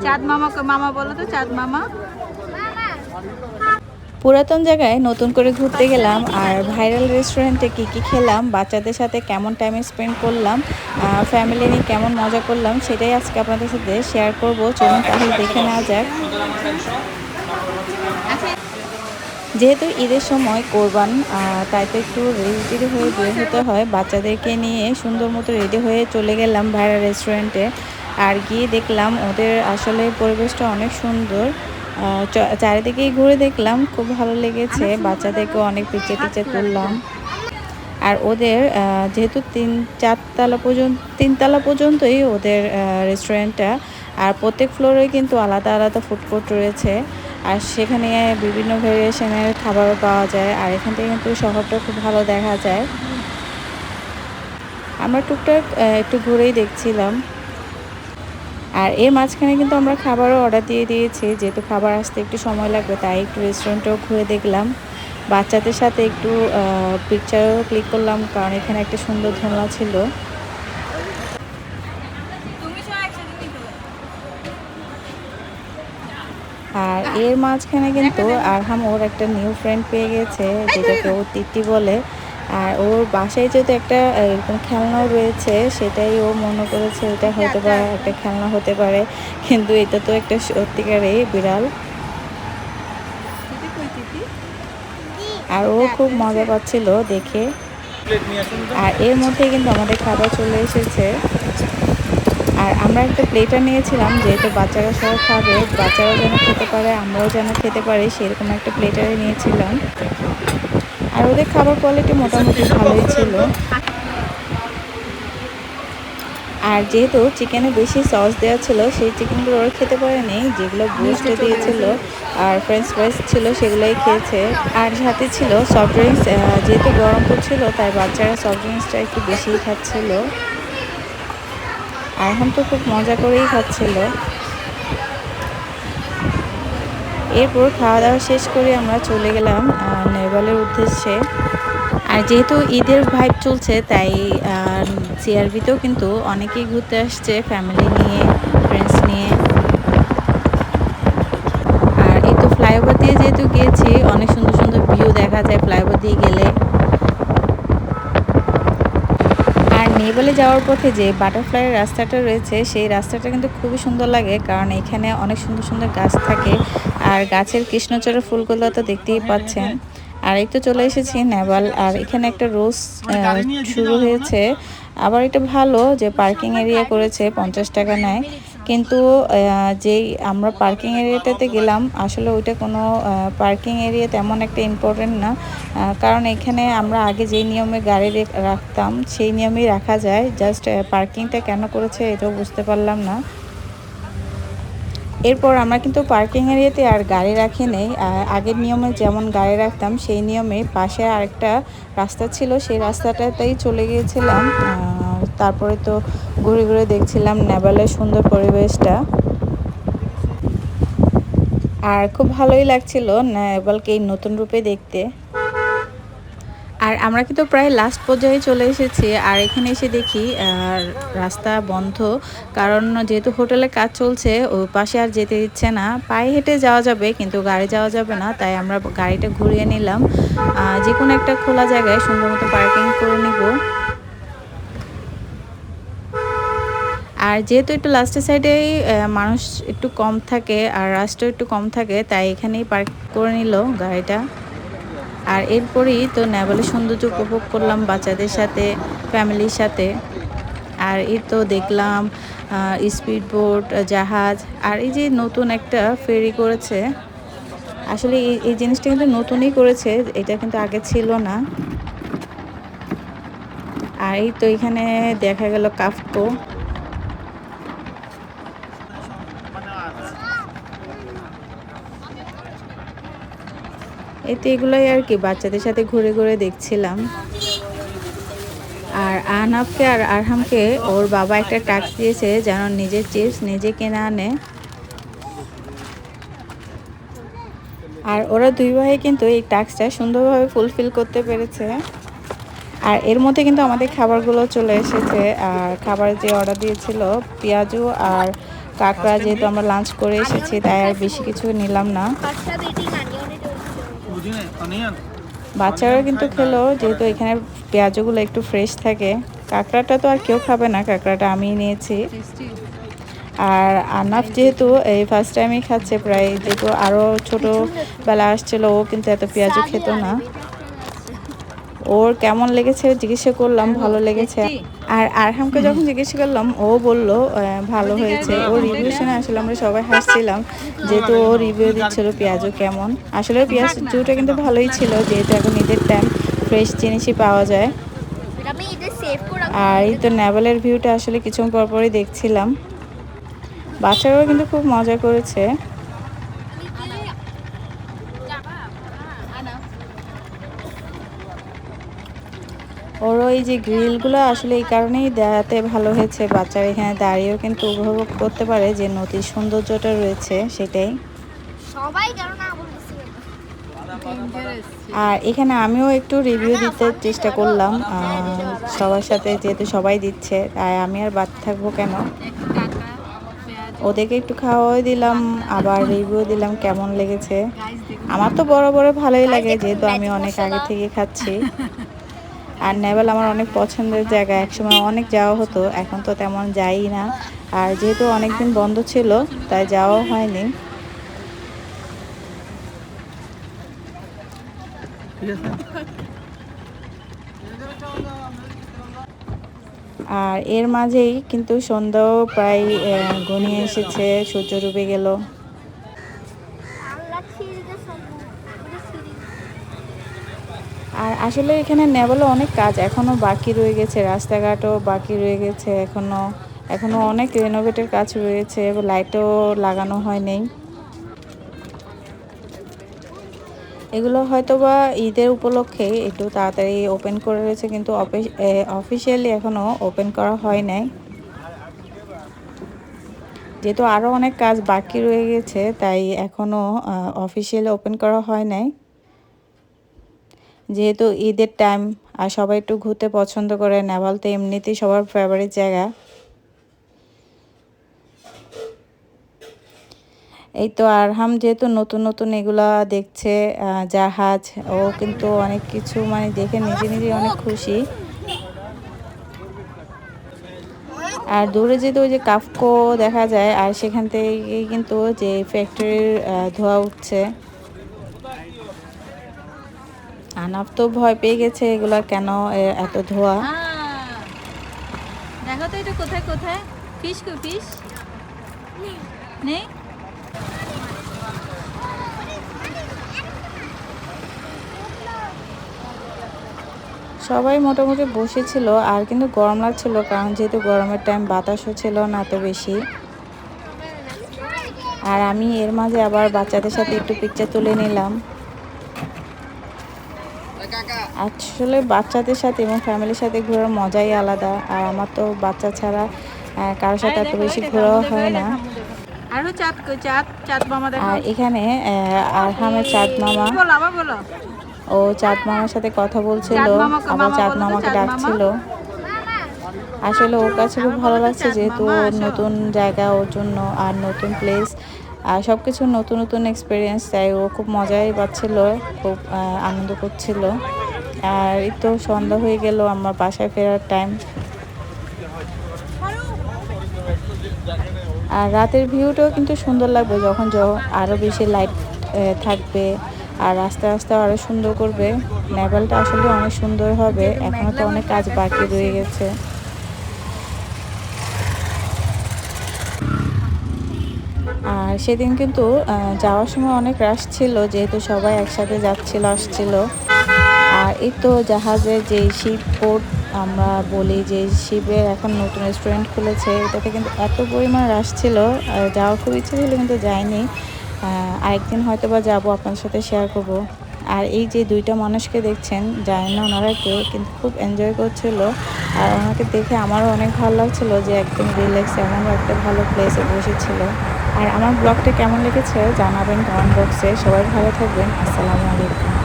চাঁদ মামাকে মামা বলো তো, চাঁদ মামা। পুরাতন জায়গায় নতুন করে ঘুরতে গেলাম আর ভাইরাল রেস্টুরেন্টে কি কি খেলাম, বাচ্চাদের সাথে কেমন টাইম স্পেন্ড করলাম, ফ্যামিলি নিয়ে কেমন মজা করলাম, সেটাই আজকে আপনাদের সাথে শেয়ার করব। চলুন তাহলে দেখে নেওয়া যাক। যেহেতু ঈদের সময় কোরবান, তাই তো একটু রেডি হয়ে বের হতে হয়। বাচ্চাদেরকে নিয়ে সুন্দর মতো রেডি হয়ে চলে গেলাম ভাইরাল রেস্টুরেন্টে। আর গিয়ে দেখলাম ওদের আসলে পরিবেশটা অনেক সুন্দর। চারিদিকেই ঘুরে দেখলাম, খুব ভালো লেগেছে। বাচ্চাদেরকে অনেক পিকচার টিকচার তুললাম। আর ওদের যেহেতু তিনতলা পর্যন্তই ওদের রেস্টুরেন্টটা। আর প্রত্যেক ফ্লোরে কিন্তু আলাদা আলাদা ফুড কোর্ট রয়েছে। আর সেখানে বিভিন্ন ভেরিয়েশনের খাবারও পাওয়া যায়। আর এখান থেকে কিন্তু শহরটা খুব ভালো দেখা যায়। আমরা টুকটাক একটু ঘুরেই দেখছিলাম। আর এর মাঝখানে কিন্তু আমরা খাবারও অর্ডার দিয়ে দিয়েছি। যেহেতু খাবার আসতে একটু সময় লাগবে, তাই একটু রেস্টুরেন্টও ঘুরে দেখলাম। বাচ্চাদের সাথে একটু পিকচারও ক্লিক করলাম, কারণ এখানে একটা সুন্দর ঝোলা ছিল। আর এর মাঝখানে কিন্তু আরহাম ওর একটা নিউ ফ্রেন্ড পেয়ে গেছে, যেটাকে ও তিতি বলে। আর ওর বাসায় যেহেতু একটা এরকম খেলনাও রয়েছে, সেটাই ও মনে করেছে এটা হয়তো বা একটা খেলনা হতে পারে, কিন্তু এটা তো একটা সত্যিকারই বিড়াল। আর ও খুব মজা পাচ্ছিল দেখে। আর এর মধ্যে কিন্তু আমাদের খাবার চলে এসেছে। আর আমরা একটা প্লেটার নিয়েছিলাম, যেহেতু বাচ্চারা সহ খাবে, বাচ্চারাও যেন খেতে পারে, আমরাও যেন খেতে পারি, সেরকম একটা প্লেটারে নিয়েছিলাম। আর ওদের খাবার কোয়ালিটি মোটামুটি ভালোই ছিল। আর যেহেতু চিকেনে বেশি সস দেওয়া ছিল, সেই চিকেনগুলো ওরা খেতে পারেনি। যেগুলো ব্রোস্টে দিয়েছিল আর ফ্রেঞ্চ ফ্রাইস ছিল, সেগুলোই খেয়েছে। আর সাথে ছিল সফট ড্রিঙ্কস। যেহেতু গরম পড়ছিল, তাই বাচ্চারা সফট ড্রিঙ্কসটা একটু বেশিই খাচ্ছিল। আর এখন তো খুব মজা করেই খাচ্ছিল। এরপর খাওয়া দাওয়া শেষ করে আমরা চলে গেলাম নেপালের উদ্দেশ্যে। আর যেহেতু ঈদের ভাইব চলছে, তাই সিআরবিতেও কিন্তু অনেকেই ঘুরতে আসছে ফ্যামিলি নিয়ে, ফ্রেন্ডস নিয়ে। আর এই তো ফ্লাইওভার দিয়ে যেহেতু গিয়েছি, অনেক সুন্দর সুন্দর ভিউ দেখা যায় ফ্লাইওভার দিয়ে গেলে। আর নেপালে যাওয়ার পথে যে বাটারফ্লাইয়ের রাস্তাটা রয়েছে, সেই রাস্তাটা কিন্তু খুবই সুন্দর লাগে, কারণ এখানে অনেক সুন্দর সুন্দর গাছ থাকে। আর গাছের কৃষ্ণচূড়া ফুলগুলো তো দেখতেই পাচ্ছেন। আর এই তো চলে এসেছি নেপাল। আর এখানে একটা রোজ শুরু হয়েছে। আবার এটা ভালো যে পার্কিং এরিয়া করেছে, 50 টাকা নেয়। কিন্তু যেই আমরা পার্কিং এরিয়াটাতে গেলাম, আসলে ওইটা কোনো পার্কিং এরিয়া তেমন একটা ইম্পর্টেন্ট না। কারণ এখানে আমরা আগে যেই নিয়মে গাড়ি রাখতাম, সেই নিয়মেই রাখা যায়। জাস্ট পার্কিংটা কেন করেছে এটাও বুঝতে পারলাম না। এরপর আমরা কিন্তু পার্কিং এরিয়াতে আর গাড়ি রাখি নেই। আগের নিয়মে যেমন গাড়ি রাখতাম, সেই নিয়মে পাশে আরেকটা রাস্তা ছিল, সেই রাস্তাটাতেই চলে গিয়েছিলাম। তারপরে তো ঘুরে ঘুরে দেখছিলাম নেপালের সুন্দর পরিবেশটা। আর খুব ভালোই লাগছিল নেপালকে এই নতুন রূপে দেখতে। আর আমরা কিন্তু প্রায় লাস্ট পর্যায়ে চলে এসেছি। আর এখানে এসে দেখি রাস্তা বন্ধ, কারণ যেহেতু হোটেলে কাজ চলছে, ওই পাশে আর যেতে দিচ্ছে না। পায়ে হেঁটে যাওয়া যাবে, কিন্তু গাড়ি যাওয়া যাবে না, তাই আমরা গাড়িটা ঘুরিয়ে নিলাম। যে কোনো একটা খোলা জায়গায় সুন্দর মতো পার্কিং করে নিব। আর যেহেতু একটু লাস্টের সাইডেই মানুষ একটু কম থাকে আর রাস্তা একটু কম থাকে, তাই এখানেই পার্ক করে নিল গাড়িটা। আর এরপরেই তো নেপালের সৌন্দর্য উপভোগ করলাম বাচ্চাদের সাথে, ফ্যামিলির সাথে। আর এই তো দেখলাম স্পিড বোট, জাহাজ। আর এই যে নতুন একটা ফেরি করেছে, আসলে এই জিনিসটা কিন্তু নতুনই করেছে, এটা কিন্তু আগে ছিল না। আর এই তো এখানে দেখা গেল কাফকো। এই তো এগুলোই আর কি বাচ্চাদের সাথে ঘুরে ঘুরে দেখছিলাম। আর আহনাফকে আর আরহামকে ওর বাবা একটা টাস্ক দিয়েছে, যেন নিজের চিপস নিজে কিনে আনে। আর ওরা দুই ভাই কিন্তু এই টাস্কটা সুন্দরভাবে ফুলফিল করতে পেরেছে। আর এর মধ্যে কিন্তু আমাদের খাবারগুলো চলে এসেছে। আর খাবারের যে অর্ডার দিয়েছিল পেঁয়াজু আর কাঁকড়া, যেহেতু আমরা লাঞ্চ করে এসেছি তাই আর বেশি কিছু নিলাম না। বাচ্চারা কিন্তু খেলো, যেহেতু এখানে পেঁয়াজগুলো একটু ফ্রেশ থাকে। কাঁকড়াটা তো আর কেউ খাবে না, কাঁকড়াটা আমিই নিয়েছি। আর আনাফ যেহেতু এই ফার্স্ট টাইমই খাচ্ছে, প্রায় যেহেতু আরও ছোটোবেলা আসছিল, ও কিন্তু এত পেঁয়াজও খেত না। ওর কেমন লেগেছে জিজ্ঞাসা করলাম, ভালো লেগেছে। আর আরহামকে যখন জিজ্ঞাসা করলাম, ও বলল ভালো হয়েছে। ওর রিভিউ শুনে আসলে আমরা সবাই হাসছিলাম, যেহেতু ও রিভিউ দিচ্ছিল পেঁয়াজও কেমন। আসলে পেঁয়াজ জুটা কিন্তু ভালোই ছিল, যেহেতু এখন ঈদের টাইম, ফ্রেশ জিনিসই পাওয়া যায়। আর এই তো নেভালের ভিউটা আসলে কিছুক্ষণ পরপরই দেখছিলাম। বাচ্চারাও কিন্তু খুব মজা করেছে। ওরও এই যে গ্রিলগুলো আসলে এই কারণেই দেখাতে ভালো হয়েছে, বাচ্চারা এখানে দাঁড়িয়েও কিন্তু উপভোগ করতে পারে যে নদীর সৌন্দর্যটা রয়েছে সেটাই। আর এখানে আমিও একটু রিভিউ দিতে চেষ্টা করলাম সবার সাথে, যেহেতু সবাই দিচ্ছে তাই আমি আর বাদ থাকবো কেন। ওদেরকে একটু খাওয়াই দিলাম, আবার রিভিউ দিলাম কেমন লেগেছে। আমার তো বড় ভালোই লাগে, যেহেতু আমি অনেক আগে থেকে খাচ্ছি। আর নেভাল আমার অনেক পছন্দের জায়গা, একসময় অনেক যাওয়া হতো, এখন তো তেমন যাই না। আর যেহেতু অনেকদিন বন্ধ ছিল তাই যাওয়া হয়নি। আর এর মাঝেই কিন্তু সন্ধ্যাও প্রায় ঘনিয়ে এসেছে, সূর্য ডুবে গেল। আর আসলে এখানে নেভালে অনেক কাজ এখনো বাকি রয়ে গেছে, রাস্তাঘাটও বাকি রয়ে গেছে, এখনো অনেক রেনোভেটের কাজ রয়েছে, লাইটও লাগানো হয়নি। এগুলো হয়তো বা ঈদের উপলক্ষে একটু তাড়াতাড়ি ওপেন করে রয়েছে, কিন্তু অফিসিয়ালি এখনো ওপেন করা হয় নাই, যেহেতু আরও অনেক কাজ বাকি রয়ে গেছে তাই এখনো অফিসিয়ালি ওপেন করা হয় নাই। যেহেতু ঈদের টাইম আর সবাই একটু ঘুরতে পছন্দ করে, নেভাল তো এমনিতেই সবার ফেভারিট জায়গা। এই তো আরহাম যেহেতু নতুন এগুলা দেখছে, জাহাজ, ও কিন্তু অনেক কিছু মানে দেখে নিজে অনেক খুশি। আর দূরে যেহেতু ওই যে কাফকো দেখা যায়, আর সেখান থেকেই কিন্তু যে ফ্যাক্টরির ধোঁয়া উঠছে। আনাফ তো ভয় পেয়ে গেছে, এগুলা কেন এত ধোঁয়া। দেখো তো এটা কোথায় ফিশ নেই। সবাই মোটামুটি বসেছিল, আর কিন্তু গরম লাগছিল, কারণ যেহেতু গরমের টাইম, বাতাসও ছিল না এত বেশি। আর আমি এর মাঝে আবার বাচ্চাদের সাথে একটু পিকচার তুলে নিলাম। আসলে বাচ্চাদের সাথে এবং ফ্যামিলির সাথে ঘোরার মজাই আলাদা, আর আমার তো বাচ্চা ছাড়া কারোর সাথে এত বেশি ঘোরাও হয় না। আর চাঁদ মামা দেখো। আর এখানে আরহামের চাঁদ মামা, ও চাঁদ মামার সাথে কথা বলছিল, আবার চাঁদ মামাকে ডাকছিল। আসলে ওর কাছে খুব ভালো লাগছে, যেহেতু নতুন জায়গা ওর জন্য, আর নতুন প্লেস, আর সব কিছু নতুন এক্সপিরিয়েন্স, তাই ও খুব মজাই পাচ্ছিল, খুব আনন্দ করছিল। আর এই তো সন্ধ্যা হয়ে গেল, আমার বাসায় ফেরার টাইম। আর রাতের ভিউটাও কিন্তু সুন্দর লাগবে যখন আরও বেশি লাইট থাকবে, আর আস্তে আরও সুন্দর করবে। নেভালটা আসলে অনেক সুন্দর হবে, এখনও তো অনেক কাজ বাকি রয়ে গেছে। আর সেদিন কিন্তু যাওয়ার সময় অনেক রাশ ছিল, যেহেতু সবাই একসাথে আসছিল। আর এই তো জাহাজের যে শিপ পোর্ট আমরা বলি, যে শিপের এখন নতুন রেস্টুরেন্ট খুলেছে, এটাতে কিন্তু এত পরিমাণ রাশ ছিল, যাওয়ার খুব ইচ্ছে ছিল কিন্তু যাইনি। আরেকদিন হয়তো বা যাবো, আপনার সাথে শেয়ার করব। আর এই যে দুইটা মানুষকে দেখছেন, জানি না ওনারা কে, কিন্তু খুব এনজয় করছিল। আর ওনাকে দেখে আমারও অনেক ভালো লাগছিল, যে একদম রিল্যাক্স এমন একটা ভালো প্লেসে বসেছিল। আর আমার ব্লগটা কেমন লেগেছে জানাবেন কমেন্ট বক্সে। সবাই ভালো থাকবেন। আসসালামু আলাইকুম।